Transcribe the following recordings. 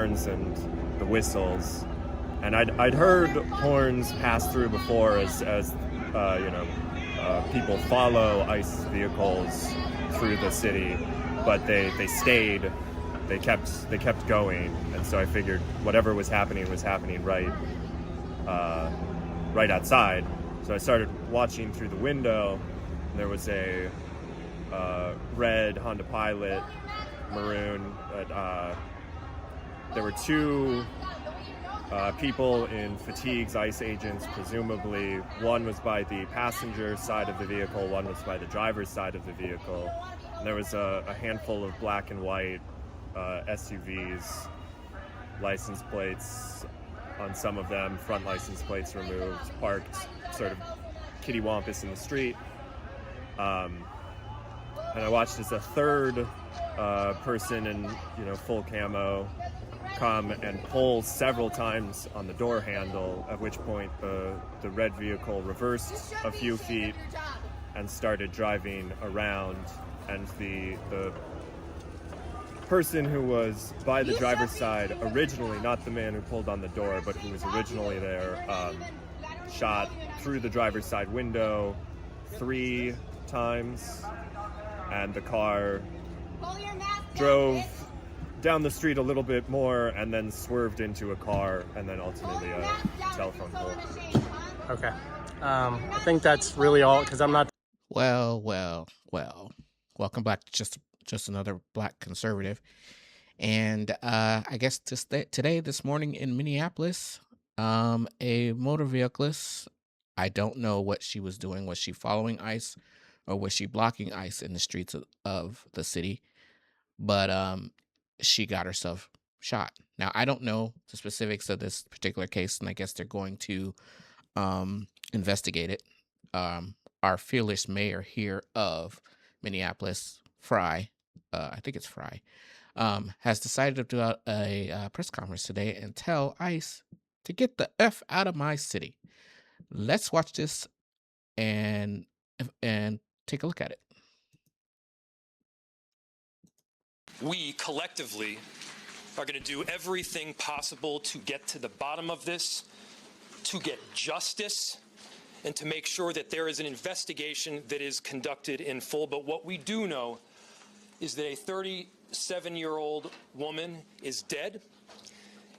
horns and the whistles, and I'd heard horns pass through before as people follow ICE vehicles through the city, but they stayed. They kept going, and so I figured whatever was happening right outside. So I started watching through the window. And there was a red Honda Pilot, maroon. There were two people in fatigues, ICE agents, presumably. One was by the passenger side of the vehicle, one was by the driver's side of the vehicle. And there was a handful of black and white SUVs, license plates on some of them, front license plates removed, parked sort of kittywampus in the street. And I watched as a third person in full camo come and pull several times on the door handle, at which point the red vehicle reversed a few feet and started driving around, and the person who was by the driver's side originally, not the man who pulled on the door, but who was originally there, shot through the driver's side window 3 times, and the car drove down the street a little bit more and then swerved into a car and then ultimately a telephone pole. Okay. I think that's really all, because I'm not... Well. Welcome back to just another Black conservative. And I guess this morning in Minneapolis, a motor vehiclist, I don't know what she was doing. Was she following ICE or was she blocking ICE in the streets of the city? But she got herself shot. Now, I don't know the specifics of this particular case, and I guess they're going to investigate it. Our fearless mayor here of Minneapolis, Frei, I think it's Frei, has decided to do a press conference today and tell ICE to get the F out of my city. Let's watch this and take a look at it. We collectively are going to do everything possible to get to the bottom of this, to get justice, and to make sure that there is an investigation that is conducted in full. But what we do know is that a 37-year-old woman is dead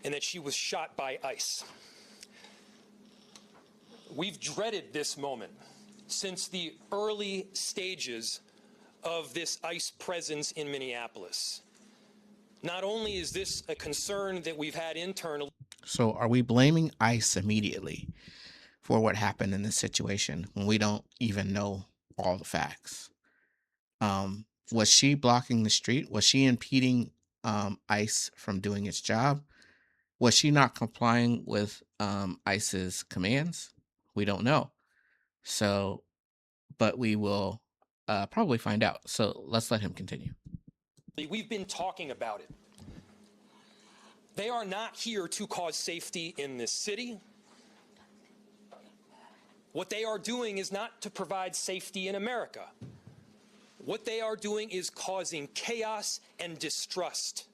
and that she was shot by ICE. We've dreaded this moment since the early stages of this ICE presence in Minneapolis. Not only is this a concern that we've had internally. So are we blaming ICE immediately for what happened in this situation when we don't even know all the facts? Was she blocking the street? Was she impeding ICE from doing its job? Was she not complying with ICE's commands? We don't know. So, but we will probably find out. So let's let him continue. We've been talking about it. They are not here to cause safety in this city. What they are doing is not to provide safety in America. What they are doing is causing chaos and distrust.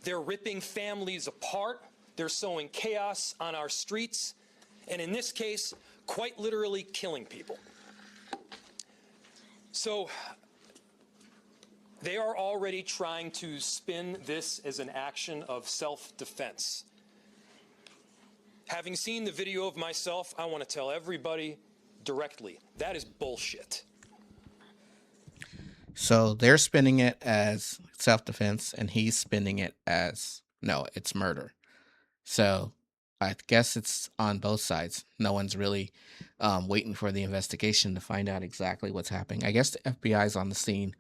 They're ripping families apart. They're sowing chaos on our streets. And in this case, quite literally killing people. So they are already trying to spin this as an action of self-defense. Having seen the video of myself, I want to tell everybody directly, that is bullshit. So they're spinning it as self-defense, and he's spinning it as, no, it's murder. So I guess it's on both sides. No one's really waiting for the investigation to find out exactly what's happening. I guess the FBI is on the scene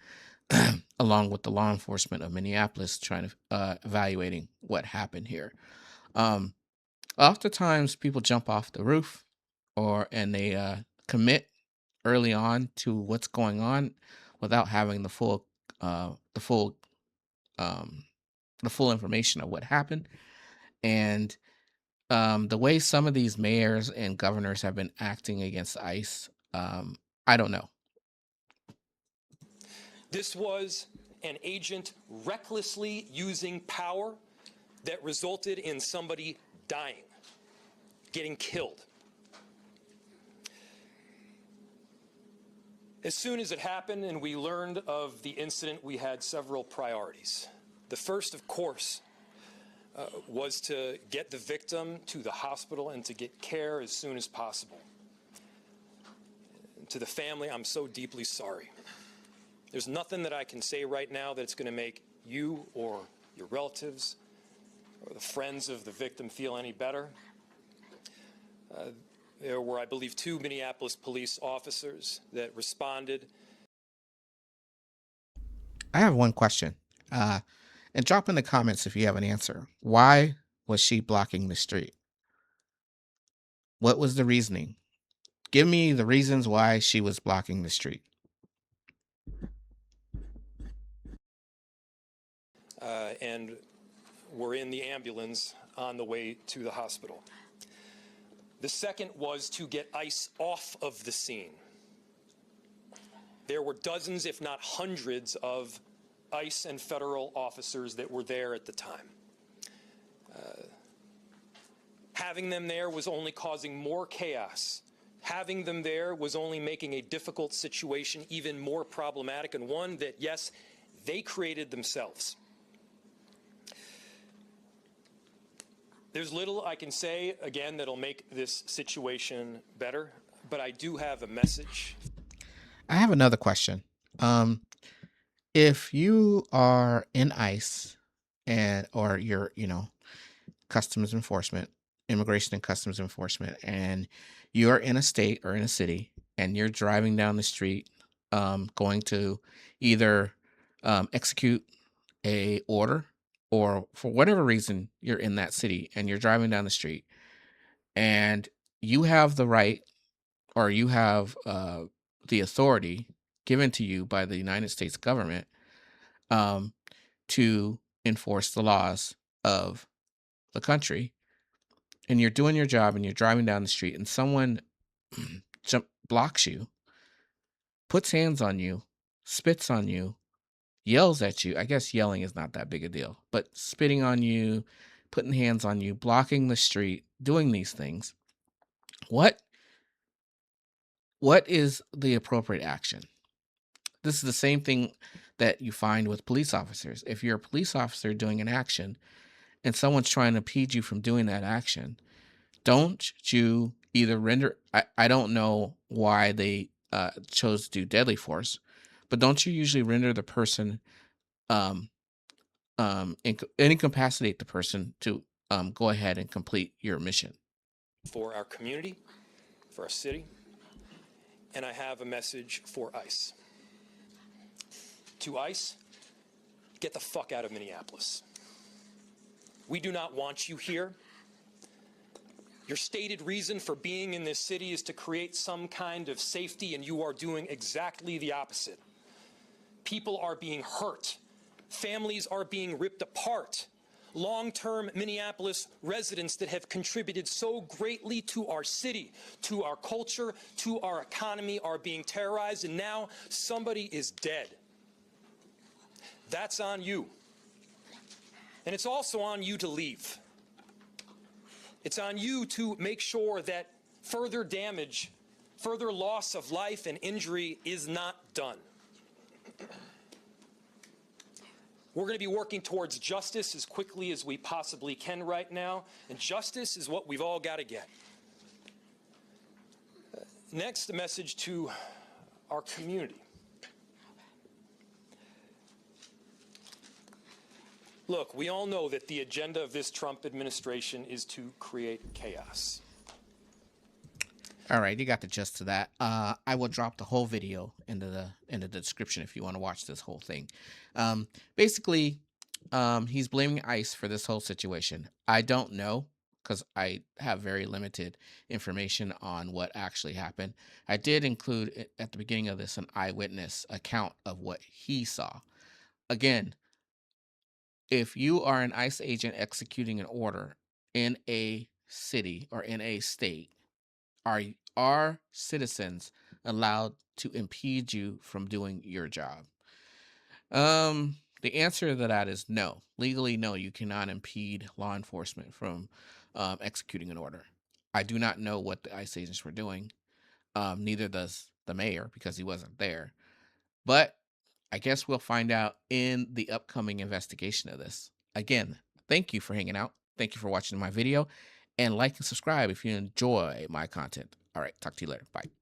along with the law enforcement of Minneapolis trying to evaluating what happened here. Oftentimes people jump off the roof and they commit early on to what's going on without having the full information of what happened. And the way some of these mayors and governors have been acting against ICE, I don't know. This was an agent recklessly using power that resulted in somebody dying, getting killed. As soon as it happened and we learned of the incident, we had several priorities. The first, of course, was to get the victim to the hospital and to get care as soon as possible. To the family, I'm so deeply sorry. There's nothing that I can say right now that's going to make you or your relatives or the friends of the victim feel any better. There were, I believe, 2 Minneapolis police officers that responded. I have one question. And drop in the comments if you have an answer. Why was she blocking the street? What was the reasoning? Give me the reasons why she was blocking the street. And were in the ambulance on the way to the hospital. The second was to get ICE off of the scene. There were dozens, if not hundreds, of ICE and federal officers that were there at the time. Having them there was only causing more chaos. Having them there was only making a difficult situation even more problematic, and one that, yes, they created themselves. There's little I can say, again, that'll make this situation better, but I do have a message. I have another question. If you are in ICE or you're, customs enforcement, immigration and customs enforcement, and you're in a state or in a city and you're driving down the street, going to either execute a order, or for whatever reason you're in that city and you're driving down the street and you have the right, or you have the authority given to you by the United States government um, to enforce the laws of the country, and you're doing your job and you're driving down the street and someone blocks you, puts hands on you, spits on you, yells at you. I guess yelling is not that big a deal, but spitting on you, putting hands on you, blocking the street, doing these things. What is the appropriate action? This is the same thing that you find with police officers. If you're a police officer doing an action and someone's trying to impede you from doing that action, don't you either render, I don't know why they chose to do deadly force, but don't you usually render the person, incapacitate the person to go ahead and complete your mission? For our community, for our city, and I have a message for ICE. To ICE, get the fuck out of Minneapolis. We do not want you here. Your stated reason for being in this city is to create some kind of safety, and you are doing exactly the opposite. People are being hurt. Families are being ripped apart. Long-term Minneapolis residents that have contributed so greatly to our city, to our culture, to our economy are being terrorized, and now somebody is dead. That's on you. And it's also on you to leave. It's on you to make sure that further damage, further loss of life and injury is not done. We're going to be working towards justice as quickly as we possibly can right now, and justice is what we've all got to get. Next, a message to our community. Look, we all know that the agenda of this Trump administration is to create chaos. All right, you got the gist of that. I will drop the whole video into the description if you want to watch this whole thing. Basically, he's blaming ICE for this whole situation. I don't know, because I have very limited information on what actually happened. I did include at the beginning of this an eyewitness account of what he saw. Again, if you are an ICE agent executing an order in a city or in a state, are citizens allowed to impede you from doing your job? The answer to that is no. Legally, no, you cannot impede law enforcement from executing an order. I do not know what the ICE agents were doing. Neither does the mayor because he wasn't there. But I guess we'll find out in the upcoming investigation of this. Again, thank you for hanging out. Thank you for watching my video. And like and subscribe if you enjoy my content. All right, talk to you later. Bye.